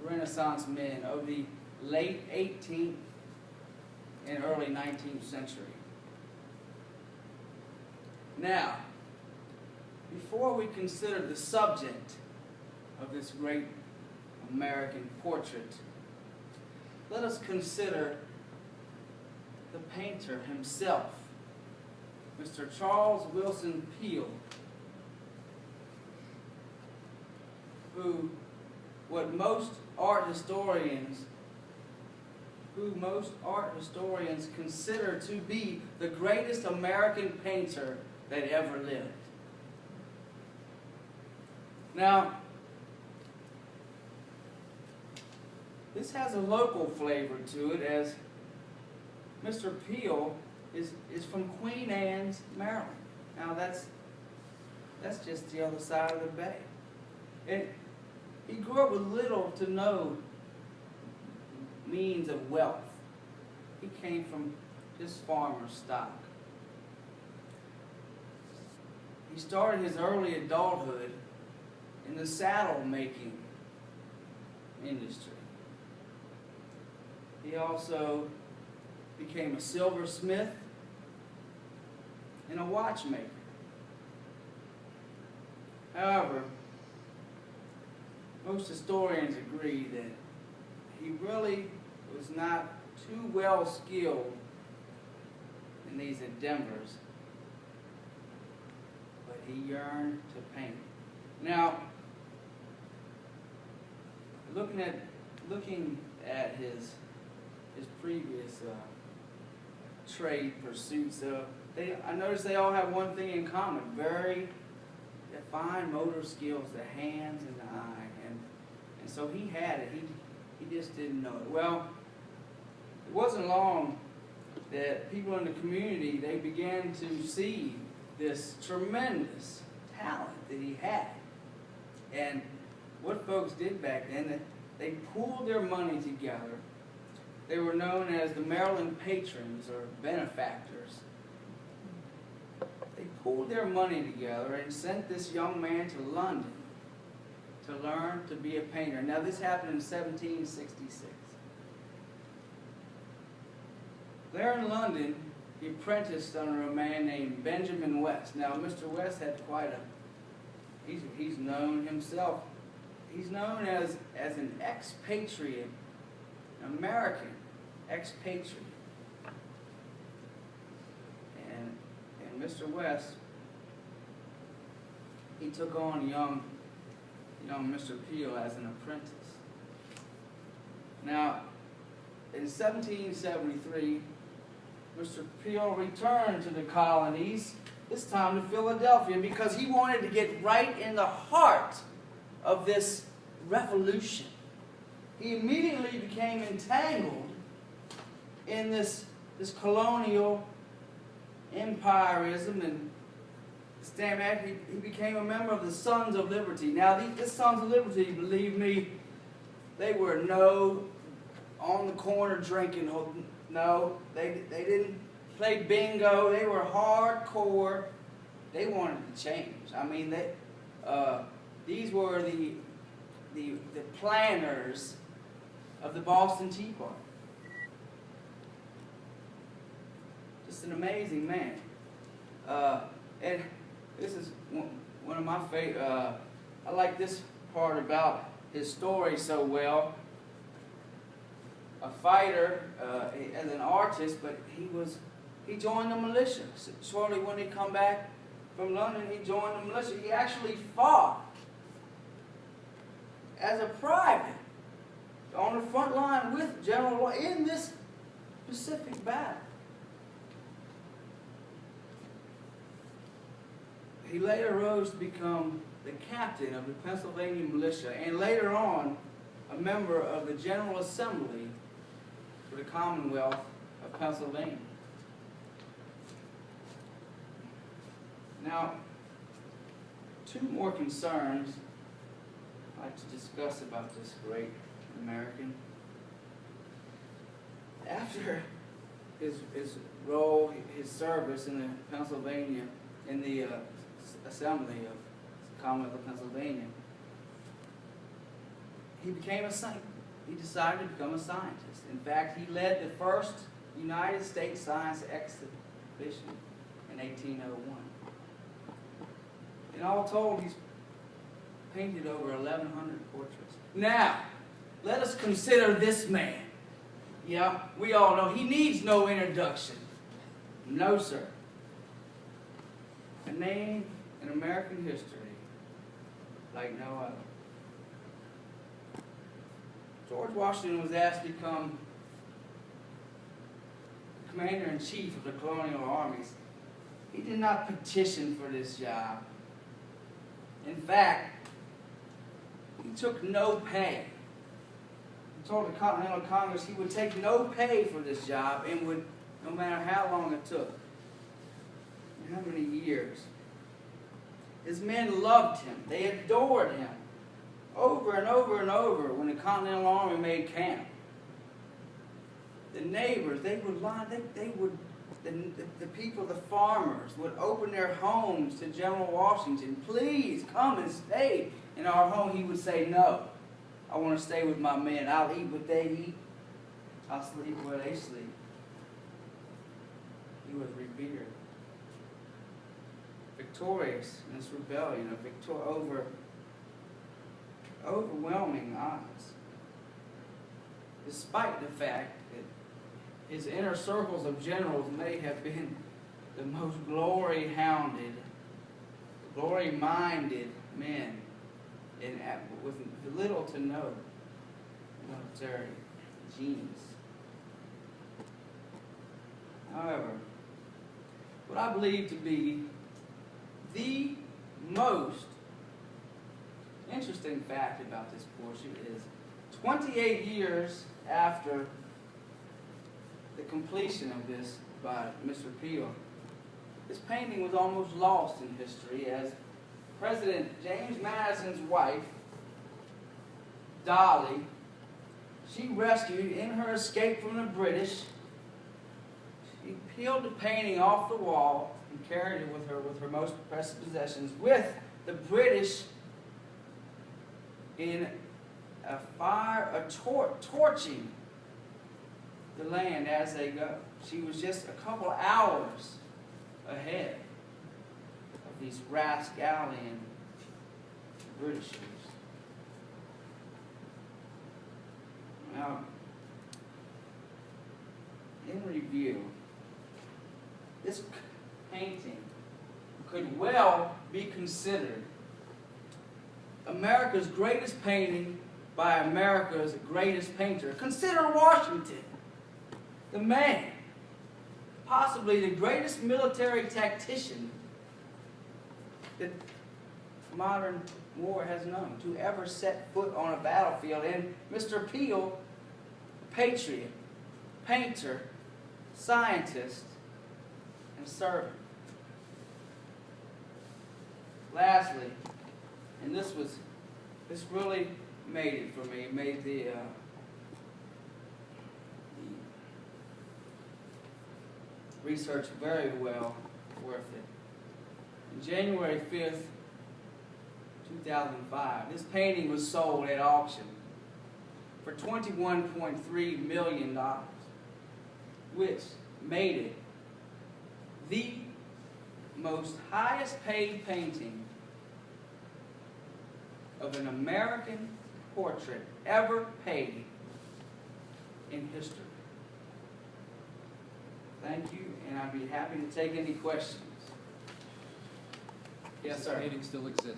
Renaissance men of the late 18th and early 19th century. Now, before we consider the subject of this great American portrait, let us consider the painter himself, Mr. Charles Willson Peale, who most art historians consider to be the greatest American painter that ever lived. Now, this has a local flavor to it, as Mr. Peale is from Queen Anne's, Maryland. Now that's just the other side of the bay. And he grew up with little to no means of wealth. He came from just farmer stock. He started his early adulthood in the saddle making industry. He also became a silversmith and a watchmaker. However, most historians agree that he really was not too well skilled in these endeavors, but he yearned to paint. Now, looking at his previous trade pursuits, I noticed they all have one thing in common: very fine motor skills, the hands and the eye, and so he had it. He just didn't know it. Well, it wasn't long that people in the community, they began to see this tremendous talent that he had. And what folks did back then, they pooled their money together. They were known as the Maryland patrons or benefactors. They pooled their money together and sent this young man to London to learn to be a painter. Now, this happened in 1766. There in London, he apprenticed under a man named Benjamin West. Now, Mr. West had quite a, he's known himself, he's known as an expatriate, an American expatriate. And Mr. West, he took on young Mr. Peale as an apprentice. Now, in 1773, Mr. Peale returned to the colonies, this time to Philadelphia, because he wanted to get right in the heart of this revolution. He immediately became entangled in this colonial empirism, and he became a member of the Sons of Liberty. Now, this Sons of Liberty, believe me, they were no on the corner drinking. No, they didn't play bingo. They were hardcore. They wanted to change. I mean, these were the planners of the Boston Tea Party. Just an amazing man. And this is one of my favorite. I like this part about his story so well. A fighter as an artist, but he joined the militia. Shortly when he come back from London, he joined the militia. He actually fought as a private on the front line with General Lloyd in this Pacific battle. He later rose to become the captain of the Pennsylvania militia, and later on a member of the General Assembly for the Commonwealth of Pennsylvania. Now, two more concerns I'd like to discuss about this great American. After his role, his service in the Pennsylvania, in the Assembly of the Commonwealth of Pennsylvania, he became a saint. He decided to become a scientist. In fact, he led the first United States Science Exhibition in 1801. And all told, he's painted over 1,100 portraits. Now, let us consider this man. Yeah, we all know he needs no introduction. No, sir. A name in American history like no other. George Washington was asked to become commander-in-chief of the colonial armies. He did not petition for this job. In fact, he took no pay. He told the Continental Congress he would take no pay for this job and would, no matter how long it took, and how many years. His men loved him. They adored him. Over and over and over when the Continental Army made camp. The neighbors, they would line, the people, the farmers, would open their homes to General Washington. Please come and stay in our home. He would say, no, I want to stay with my men. I'll eat what they eat. I'll sleep where they sleep. He was revered. Victorious in this rebellion, over overwhelming odds. Despite the fact that his inner circles of generals may have been the most glory-hounded, glory-minded men with little to no military genius. However, what I believe to be the most interesting fact about this portrait is 28 years after the completion of this by Mr. Peale, this painting was almost lost in history as President James Madison's wife, Dolly, she rescued in her escape from the British. She peeled the painting off the wall and carried it with her most precious possessions, with the British in a fire, torching the land as they go. She was just a couple hours ahead of these rascallion Britishers. Now, in review, this painting could well be considered America's greatest painting by America's greatest painter. Consider Washington, the man, possibly the greatest military tactician that modern war has known to ever set foot on a battlefield, and Mr. Peale, patriot, painter, scientist, and servant. Lastly, and this really made it for me. It made the research very well worth it. On January 5th, 2005, this painting was sold at auction for $21.3 million, which made it the most highest paid painting of an American portrait ever paid in history. Thank you, and I'd be happy to take any questions. Yes, sir. Does the painting still exist?